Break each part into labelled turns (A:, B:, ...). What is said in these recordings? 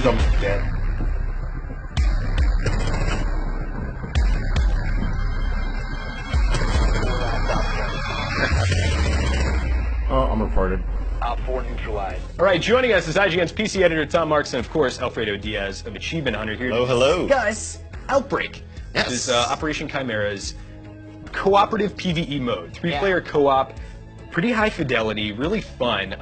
A: Zombie's dead. Oh, I'm reported.
B: Op 4 neutralized.
C: All right, joining us is IGN's PC editor Tom Marks and, of course, Alfredo Diaz of Achievement Hunter here
D: Hello.
C: to discuss Outbreak.
D: Yes.
C: This is Operation Chimera's cooperative PvE mode. Three-player co-op, pretty high fidelity, really fun.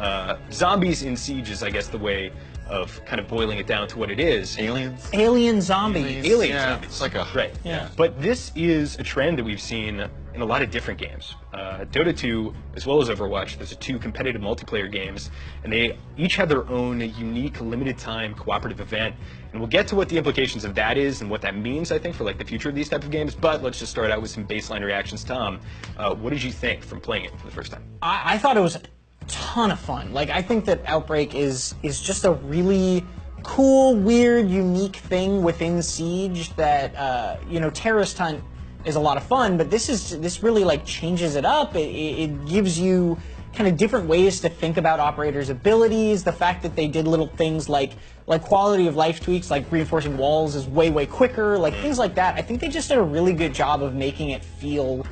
C: Zombies in Siege is, I guess, the way of kind of boiling it down to what it is.
D: Aliens?
E: Alien zombies.
C: Alien
D: Yeah,
C: zombies.
D: it's like a...
C: Right.
E: Yeah.
C: But this is a trend that we've seen in a lot of different games. Dota 2, as well as Overwatch, those are two competitive multiplayer games, and they each have their own unique, limited-time cooperative event. And we'll get to what the implications of that is and what that means, I think, for like the future of these type of games. But let's just start out with some baseline reactions. Tom, what did you think from playing it for the first time?
E: I thought it was a ton of fun. Like, I think that Outbreak is just a really cool, weird, unique thing within Siege that, you know, Terrorist Hunt is a lot of fun, but this really like changes it up. It gives you kind of different ways to think about operators' abilities. The fact that they did little things like quality of life tweaks, like reinforcing walls is way quicker, like things like that. I think they just did a really good job of making it feel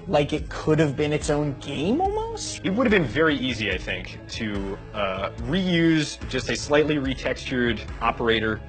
E: like it could have been its own game almost.
C: It would have been very easy, I think, to reuse just a slightly retextured operator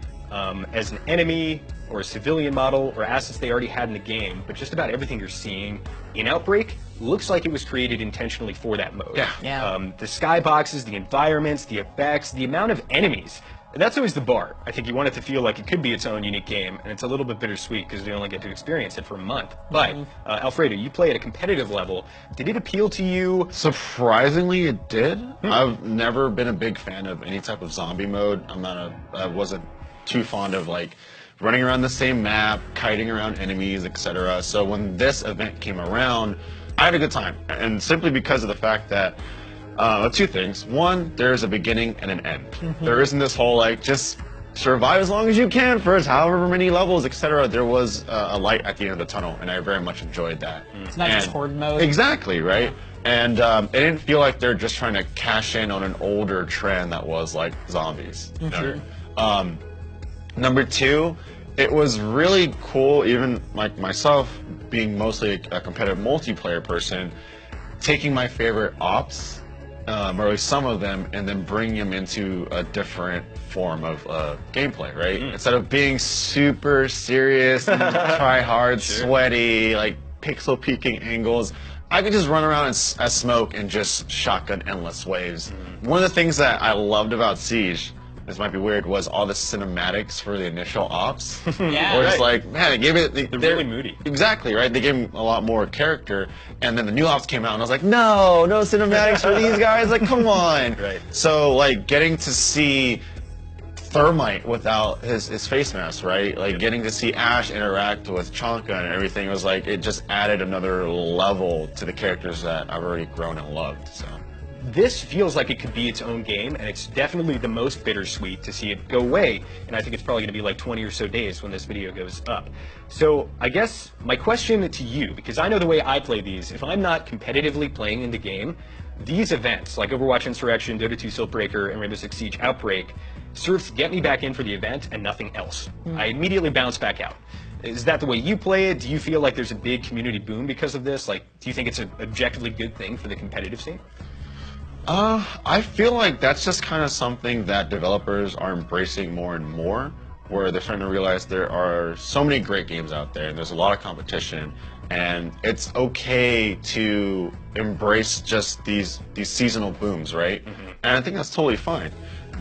C: as an enemy or a civilian model or assets they already had in the game, but just about everything you're seeing in Outbreak looks like it was created intentionally for that mode.
E: Yeah.
C: The skyboxes, the environments, the effects, the amount of enemies. That's always the bar. I think you want it to feel like it could be its own unique game, and it's a little bit bittersweet because you only get to experience it for a month. But, Alfredo, you play at a competitive level. Did it appeal to you?
D: Surprisingly, it did. I've never been a big fan of any type of zombie mode. I wasn't too fond of like running around the same map, kiting around enemies, etc. So when this event came around, I had a good time, and simply because of the fact that two things. One, there's a beginning and an end. There isn't this whole like just survive as long as you can for however many levels, etc. There was a light at the end of the tunnel, and I very much enjoyed that.
E: It's not just horde mode.
D: Exactly, right? And it didn't feel like they're just trying to cash in on an older trend that was like zombies. Number two, it was really cool, even like myself being mostly a competitive multiplayer person, taking my favorite ops, or at least some of them, and then bringing them into a different form of gameplay, right? Instead of being super serious and try hard, sweaty, like pixel peeking angles, I could just run around as smoke and just shotgun endless waves. One of the things that I loved about Siege, this might be weird, was all the cinematics for the initial ops.
E: Yeah.
D: Where it's like, man, they gave it...
C: They're really moody.
D: Exactly, right? They gave them a lot more character, and then the new ops came out, and I was like, no cinematics for these guys, like, come on.
C: Right.
D: So, like, getting to see Thermite without his face mask, right? Like, getting to see Ash interact with Chonka and everything was like, it just added another level to the characters that I've already grown and loved, so...
C: This feels like it could be its own game, and it's definitely the most bittersweet to see it go away, and I think it's probably going to be like 20 or so days when this video goes up. So I guess my question to you, because I know the way I play these, if I'm not competitively playing in the game, these events, like Overwatch Insurrection, Dota 2 Siltbreaker, and Rainbow Six Siege Outbreak, serve to get me back in for the event and nothing else. I immediately bounce back out. Is that the way you play it? Do you feel like there's a big community boom because of this? Like, do you think it's an objectively good thing for the competitive scene?
D: I feel like that's just kind of something that developers are embracing more and more, where they're starting to realize there are so many great games out there and there's a lot of competition, and it's okay to embrace just these seasonal booms, right? And I think that's totally fine.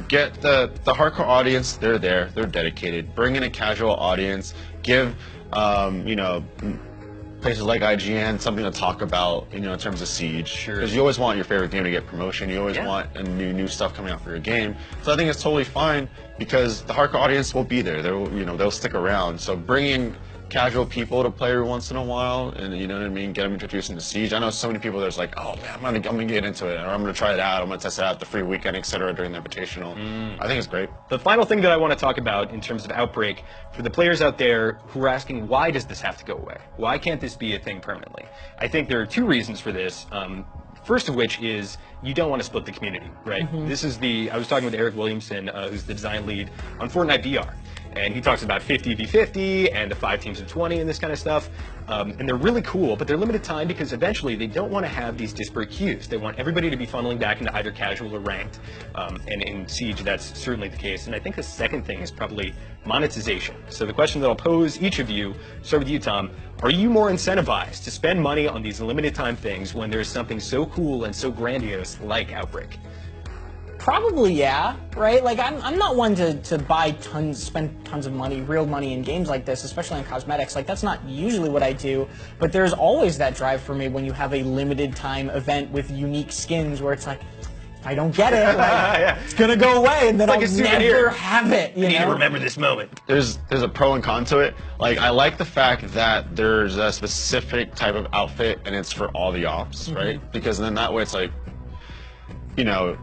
D: Get the hardcore audience, they're there, they're dedicated. Bring in a casual audience, give you know, places like IGN something to talk about, you know, in terms of Siege.
C: Sure.
D: Because you always want your favorite game to get promotion. You always want a new stuff coming out for your game. So I think it's totally fine because the hardcore audience will be there. They'll stick around. So bringing casual people to play every once in a while, and you know what I mean, get them introduced into Siege. I know so many people that's like, oh man, I'm gonna get into it, or I'm gonna try it out, I'm gonna test it out the free weekend, etc. during the Invitational. I think it's great.
C: The final thing that I want to talk about in terms of Outbreak, for the players out there who are asking, why does this have to go away? Why can't this be a thing permanently? I think there are two reasons for this. First of which is you don't want to split the community, right? This is I was talking with Eric Williamson, who's the design lead on Fortnite VR. And he talks about 50v50 and the 5 teams of 20 and this kind of stuff. And they're really cool, but they're limited time because eventually they don't want to have these disparate queues. They want everybody to be funneling back into either casual or ranked. And in Siege, that's certainly the case. And I think the second thing is probably monetization. So the question that I'll pose each of you, start with you, Tom, are you more incentivized to spend money on these limited time things when there's something so cool and so grandiose like Outbreak?
E: Probably, yeah, right? Like, I'm not one to spend tons of money, real money in games like this, especially on cosmetics. Like, that's not usually what I do, but there's always that drive for me when you have a limited time event with unique skins where it's like, if I don't get it, like, it's gonna go away, and then
C: like
E: I'll never have it, you
C: I need to
E: know?
C: remember this moment.
D: There's a pro and con to it. Like, I like the fact that there's a specific type of outfit and it's for all the ops, right? Because then that way it's like, you know,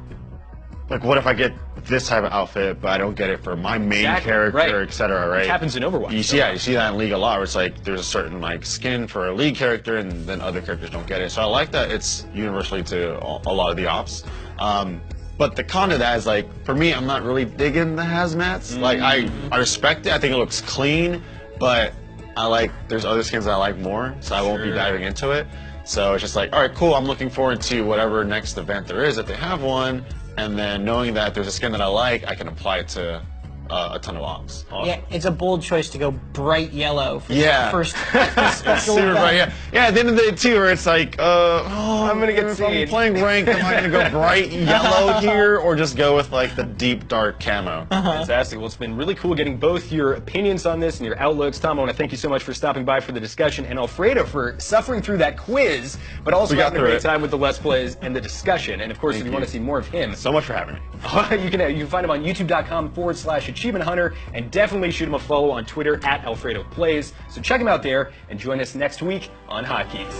D: like, what if I get this type of outfit, but I don't get it for my main character, etc., right?
C: It happens in Overwatch.
D: You see that in League a lot, where it's like there's a certain like skin for a League character, and then other characters don't get it. So I like that it's universally to a lot of the ops. But the con to that is, like, for me, I'm not really digging the hazmats. Like, I respect it. I think it looks clean, but there's other skins that I like more, so I won't be diving into it. So it's just like, all right, cool. I'm looking forward to whatever next event there is if they have one. And then knowing that there's a skin that I like, I can apply it to a ton of ops. Awesome.
E: Yeah, it's a bold choice to go bright yellow for the first special
D: Super
E: event.
D: bright, yeah. Yeah, at the end of the day, too, where it's like, I'm
C: gonna get
D: if I'm
C: seen.
D: playing ranked, am I going to go bright yellow here, or just go with, like, the deep, dark camo?
C: Fantastic. Well, it's been really cool getting both your opinions on this and your outlooks. Tom, I want to thank you so much for stopping by for the discussion, and Alfredo for suffering through that quiz, but also having a great time with the Let's Plays and the discussion. And, of course, if you want to see more of him,
D: So much for having me.
C: you can find him on youtube.com/Achievement Hunter, and definitely shoot him a follow on Twitter @AlfredoPlays. So check him out there and join us next week on Hotkeys.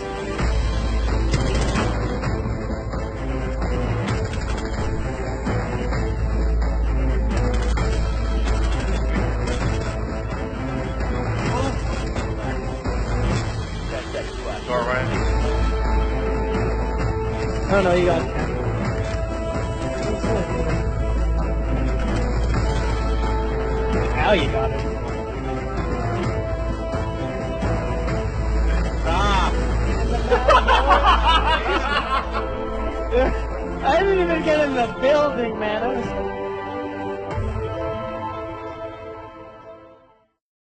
D: All right.
E: Oh, no, you got it. Now you got it. Stop. I didn't even get in the building, man.